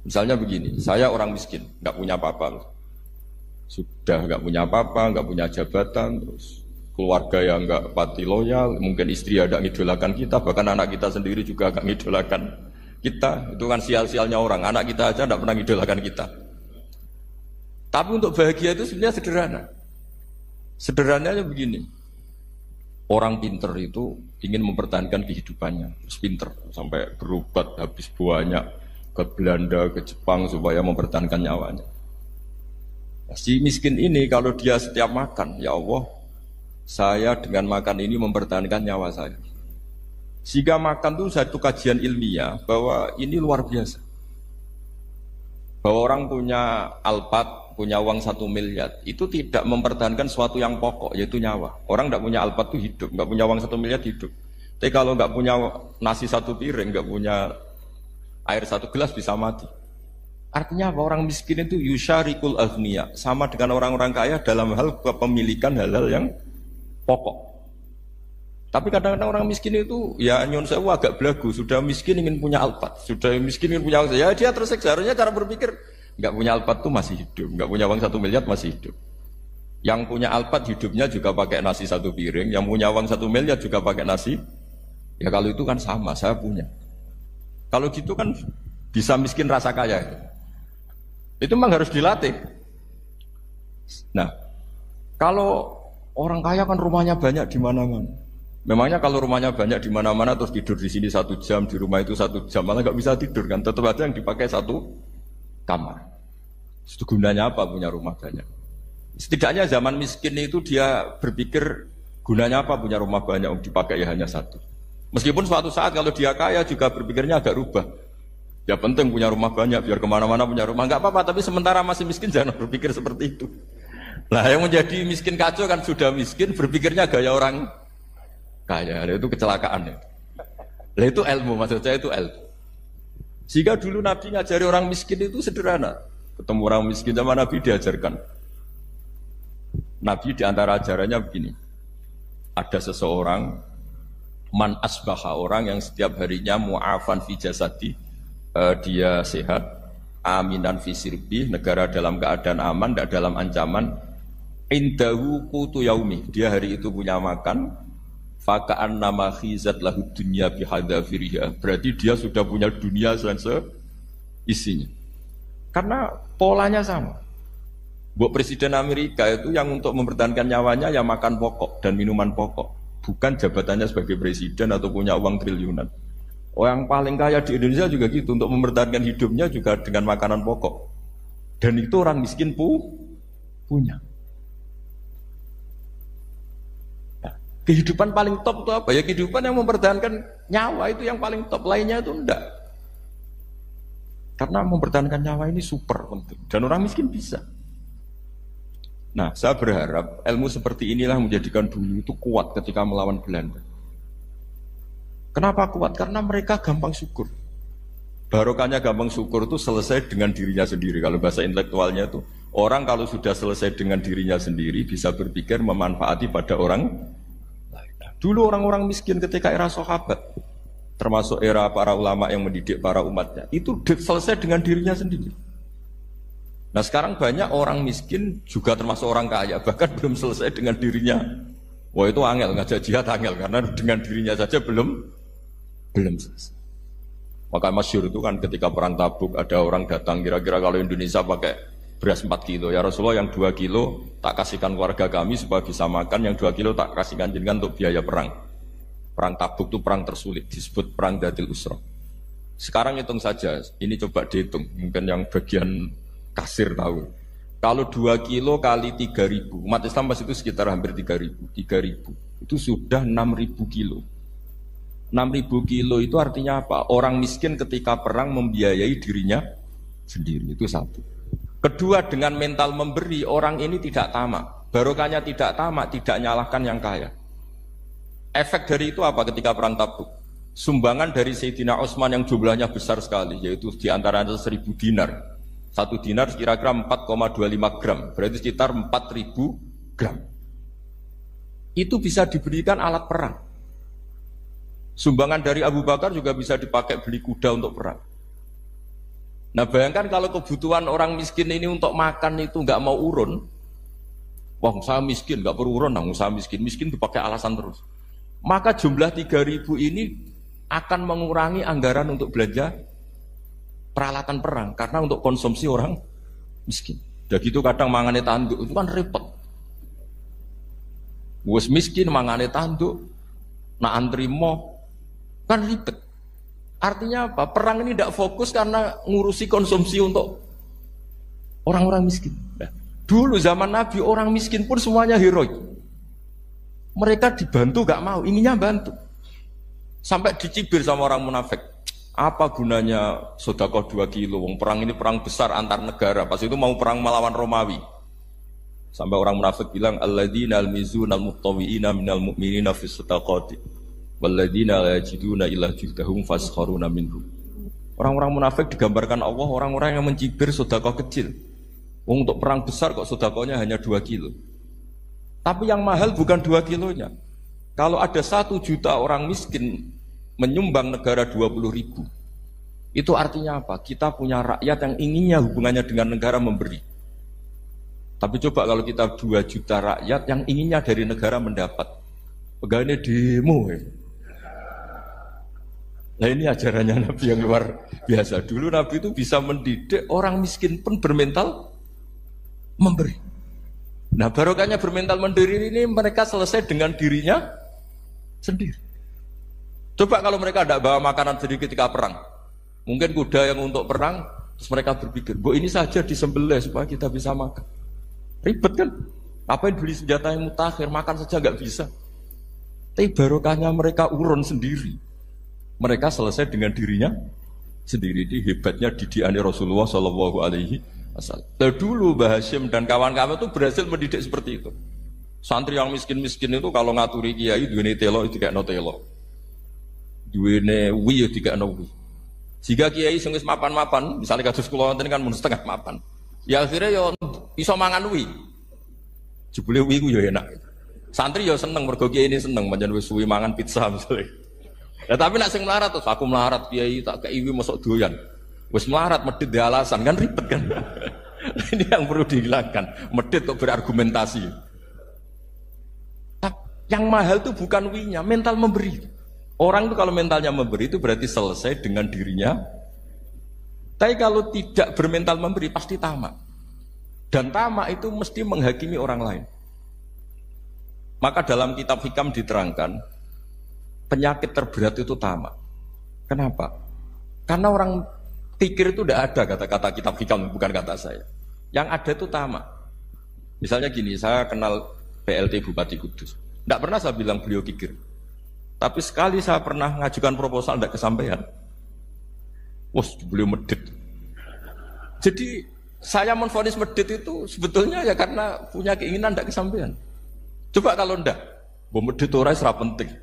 Misalnya begini, saya orang miskin, nggak punya apa-apa, sudah nggak punya apa-apa, nggak punya jabatan, terus keluarga yang nggak pati loyal, mungkin istri ada ngidolakan kita, bahkan anak kita sendiri juga agak ngidolakan kita. Itu kan sial-sialnya orang, anak kita aja nggak pernah ngidolakan kita. Tapi untuk bahagia itu sebenarnya sederhana. Sederhananya begini, orang pinter itu ingin mempertahankan kehidupannya, terus pinter sampai berobat habis banyak ke Belanda, ke Jepang supaya mempertahankan nyawanya. Si miskin ini kalau dia setiap makan, ya Allah, saya dengan makan ini mempertahankan nyawa saya. Sehingga makan itu satu kajian ilmiah bahwa ini luar biasa. Bahwa orang punya Alphard, punya uang 1 miliar, itu tidak mempertahankan sesuatu yang pokok, yaitu nyawa. Orang tidak punya Alphard itu hidup, nggak punya uang 1 miliar hidup. Tapi kalau nggak punya nasi 1 piring, nggak punya air 1 gelas bisa mati. Artinya apa? Orang miskin itu yusyarikul aghniya, sama dengan orang-orang kaya dalam hal kepemilikan hal-hal yang pokok. Tapi kadang-kadang orang miskin itu ya nyon sewu agak belagu, sudah miskin ingin punya Alphard, sudah miskin ingin punya, ya dia tersiksa. Harusnya cara berpikir nggak punya Alphard tuh masih hidup, nggak punya uang 1 miliar masih hidup. Yang punya Alphard hidupnya juga pakai nasi 1 piring, yang punya uang 1 miliar juga pakai nasi. Ya kalau itu kan sama, saya punya. Kalau gitu kan bisa miskin rasa kaya. Itu memang harus dilatih. Nah, kalau orang kaya kan rumahnya banyak di mana-mana. Memangnya kalau rumahnya banyak di mana-mana terus tidur di sini 1 jam, di rumah itu 1 jam, malah nggak bisa tidur kan? Tetap aja yang dipakai 1 kamar. Itu gunanya apa punya rumah banyak? Setidaknya zaman miskin itu dia berpikir gunanya apa punya rumah banyak, dipakai ya hanya 1. Meskipun suatu saat kalau dia kaya juga berpikirnya agak rubah. Ya penting punya rumah banyak, biar kemana-mana punya rumah. Enggak apa-apa, tapi sementara masih miskin jangan berpikir seperti itu. Nah yang menjadi miskin kacau kan sudah miskin, berpikirnya gaya orang kaya. Itu kecelakaan. Nah itu ilmu, maksud saya itu ilmu. Jika dulu Nabi ngajari orang miskin itu sederhana. Ketemu orang miskin sama Nabi diajarkan. Nabi diantara ajarannya begini. Ada seseorang man asbaha, orang yang setiap harinya mu'afan fi jasadi, dia sehat, aminan fi sirbi, negara dalam keadaan aman, tidak dalam ancaman, indahu qutu yaumi, dia hari itu punya makan, faka'an nama khizat lahu dunya bihadafiriha, berarti dia sudah punya dunia isinya. Karena polanya sama. Buat Presiden Amerika itu yang untuk mempertahankan nyawanya ya makan pokok dan minuman pokok, bukan jabatannya sebagai presiden atau punya uang triliunan. Orang paling kaya di Indonesia juga gitu, untuk mempertahankan hidupnya juga dengan makanan pokok. Dan itu orang miskin punya. Nah, kehidupan paling top itu apa? Ya kehidupan yang mempertahankan nyawa itu yang paling top, lainnya itu enggak. Karena mempertahankan nyawa ini super penting. Dan orang miskin bisa. Nah, saya berharap ilmu seperti inilah menjadikan bumi itu kuat ketika melawan Belanda. Kenapa kuat? Karena mereka gampang syukur. Barokahnya gampang syukur itu selesai dengan dirinya sendiri. Kalau bahasa intelektualnya itu, orang kalau sudah selesai dengan dirinya sendiri bisa berpikir memanfaati pada orang lain. Dulu orang-orang miskin ketika era sahabat, termasuk era para ulama yang mendidik para umatnya, itu selesai dengan dirinya sendiri. Nah sekarang banyak orang miskin juga termasuk orang kaya, bahkan belum selesai dengan dirinya. Wah itu angel, ngajak jihad angel, karena dengan dirinya saja belum selesai. Maka masyhur itu kan ketika perang Tabuk ada orang datang, kira-kira kalau Indonesia pakai beras 4 kilo, ya Rasulullah yang 2 kilo tak kasihkan keluarga kami supaya bisa makan, yang 2 kilo tak kasihkan jenengan untuk biaya perang. Perang Tabuk itu perang tersulit, disebut perang Dhatil Usra. Sekarang hitung saja, ini coba dihitung, mungkin yang bagian kasir tahu. Kalau 2 kilo kali 3.000, umat Islam pas itu sekitar hampir 3.000. Itu sudah 6.000 kilo. 6.000 kilo itu artinya apa? Orang miskin ketika perang membiayai dirinya sendiri, itu satu. Kedua, dengan mental memberi, orang ini tidak tamak. Barokahnya tidak tamak, tidak nyalahkan yang kaya. Efek dari itu apa ketika perang Tabuk? Sumbangan dari Sayyidina Utsman yang jumlahnya besar sekali, yaitu diantaranya 1.000 dinar. 1 dinar kira-kira 4,25 gram, berarti sekitar 4.000 gram. Itu bisa diberikan alat perang. Sumbangan dari Abu Bakar juga bisa dipakai beli kuda untuk perang. Nah bayangkan kalau kebutuhan orang miskin ini untuk makan itu nggak mau urun, wah saya miskin nggak perlu urun, saya miskin dipakai alasan terus. Maka jumlah 3.000 ini akan mengurangi anggaran untuk belanja peralatan perang karena untuk konsumsi orang miskin. Dan gitu kadang mangane tanduk itu kan repot. Wes miskin mangane tanduk, nak antri mo kan ribet. Artinya apa? Perang ini tidak fokus karena ngurusi konsumsi untuk orang-orang miskin. Nah, dulu zaman Nabi orang miskin pun semuanya heroik. Mereka dibantu gak mau, inginnya bantu. Sampai dicibir sama orang munafik. Apa gunanya sedekah 2 kilo? Perang ini perang besar antar negara. Pas itu mau perang melawan Romawi. Sampai orang munafik bilang alladzina almizuna almuttawiina minal mu'minina fis sadaqati. Walladzina la yajiduna illa juhdahum faskharuna minhum. Orang-orang munafik digambarkan Allah orang-orang yang mencibir sedekah kecil. Untuk perang besar kok sedekahnya hanya 2 kilo. Tapi yang mahal bukan 2 kilonya. Kalau ada 1 juta orang miskin menyumbang negara 20.000, itu artinya apa? Kita punya rakyat yang inginnya hubungannya dengan negara memberi. Tapi coba kalau kita 2 juta rakyat yang inginnya dari negara mendapat, pegawainya demo ya. Nah ini ajarannya Nabi yang luar biasa. Dulu Nabi itu bisa mendidik orang miskin pun bermental memberi. Nah barokahnya bermental mandiri ini mereka selesai dengan dirinya sendiri. Coba kalau mereka tidak bawa makanan sendiri ketika perang, mungkin kuda yang untuk perang, terus mereka berpikir, bu ini saja disembelih supaya kita bisa makan. Ribet kan? Apain beli senjata yang mutakhir, makan saja nggak bisa. Tapi barokahnya mereka urun sendiri. Mereka selesai dengan dirinya sendiri. Ini hebatnya didikan Rasulullah Shallallahu Alaihi Wasallam. Dulu Mbah Hashim dan kawan-kawan itu berhasil mendidik seperti itu. Santri yang miskin-miskin itu kalau ngaturi kiai duwene telo itu kayak no telo, duwene wi itu kayak no wi. Jika kiai sing wis mapan-mapan, misalnya kados kula wonten kan mun setengah mapan, ya akhirnya yo iso mangan wi. Jebule wi ku yo enak. Santri yo seneng mergo kiai ini seneng pancen wis suwi mangan pizza misalnya. Ya tapi nak sing melarat terus aku melarat kiai tak kei wi mosok doyan. Wis melarat medhit di alasan kan ribet kan. Ini yang perlu dihilangkan. Medhit kok berargumentasi. Yang mahal itu bukan winya, mental memberi. Orang itu kalau mentalnya memberi itu berarti selesai dengan dirinya. Tapi kalau tidak bermental memberi pasti tamak. Dan tamak itu mesti menghakimi orang lain. Maka dalam kitab Hikam diterangkan penyakit terberat itu tamak. Kenapa? Karena orang pikir itu tidak ada kata-kata kitab Hikam, bukan kata saya. Yang ada itu tamak. Misalnya gini, saya kenal PLT Bupati Kudus. Tidak pernah saya bilang beliau kikir. Tapi sekali saya pernah ngajukan proposal tidak kesampaian. Wah, beliau medit. Jadi saya menvonis medit itu sebetulnya ya karena punya keinginan tidak kesampaian. Coba kalau tidak, medit itu serap penting.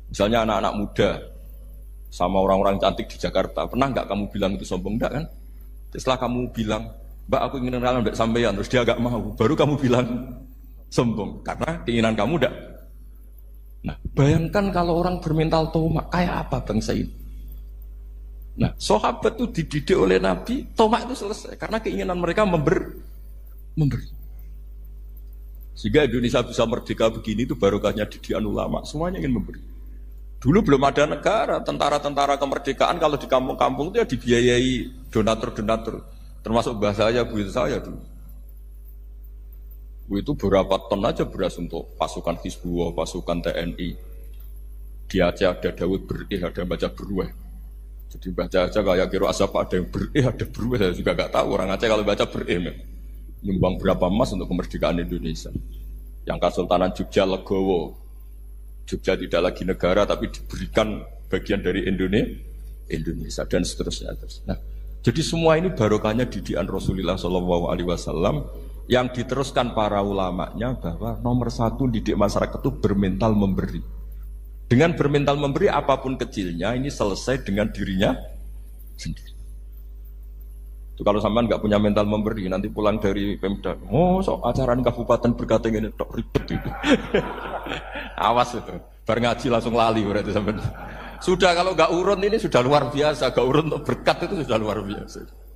Misalnya anak-anak muda sama orang-orang cantik di Jakarta, pernah nggak kamu bilang itu sombong? Enggak kan? Setelah kamu bilang, Mbak aku ingin kenal tidak sampean, terus dia agak mau, baru kamu bilang sombong karena keinginan kamu tidak. Nah, bayangkan kalau orang bermental tomak kayak apa bangsa ini. Nah, sahabat itu dididik oleh Nabi, tomak itu selesai karena keinginan mereka memberi. Sehingga Indonesia bisa merdeka begini itu barokahnya didikan ulama, semuanya ingin memberi. Dulu belum ada negara, tentara-tentara kemerdekaan kalau di kampung-kampung itu ya dibiayai donatur-donatur, termasuk mbah saya, buyut saya dulu. Itu berapa ton aja beras untuk pasukan Hizbullah, pasukan TNI. Di Aceh ada Dawud berih, ada yang baca berueh. Jadi baca aja kayak kira asap ada yang berih, ada berueh. Saya juga gak tahu orang Aceh kalau baca berih. Nyumbang berapa emas untuk kemerdekaan Indonesia. Yang Kesultanan Jogja Legowo. Jogja tidak lagi negara tapi diberikan bagian dari Indonesia dan seterusnya. Nah, jadi semua ini barokahnya didikan Rasulullah SAW yang diteruskan para ulamanya bahwa nomor 1 didik masyarakat itu bermental memberi. Dengan bermental memberi apapun kecilnya ini selesai dengan dirinya sendiri. Itu kalau sampean nggak punya mental memberi nanti pulang dari Pemda, sok acara kabupaten berkata ini tok ribet itu. Awas itu, bar ngaji langsung lali berarti sampean. Sudah kalau nggak urun ini sudah luar biasa, nggak urun untuk berkat itu sudah luar biasa.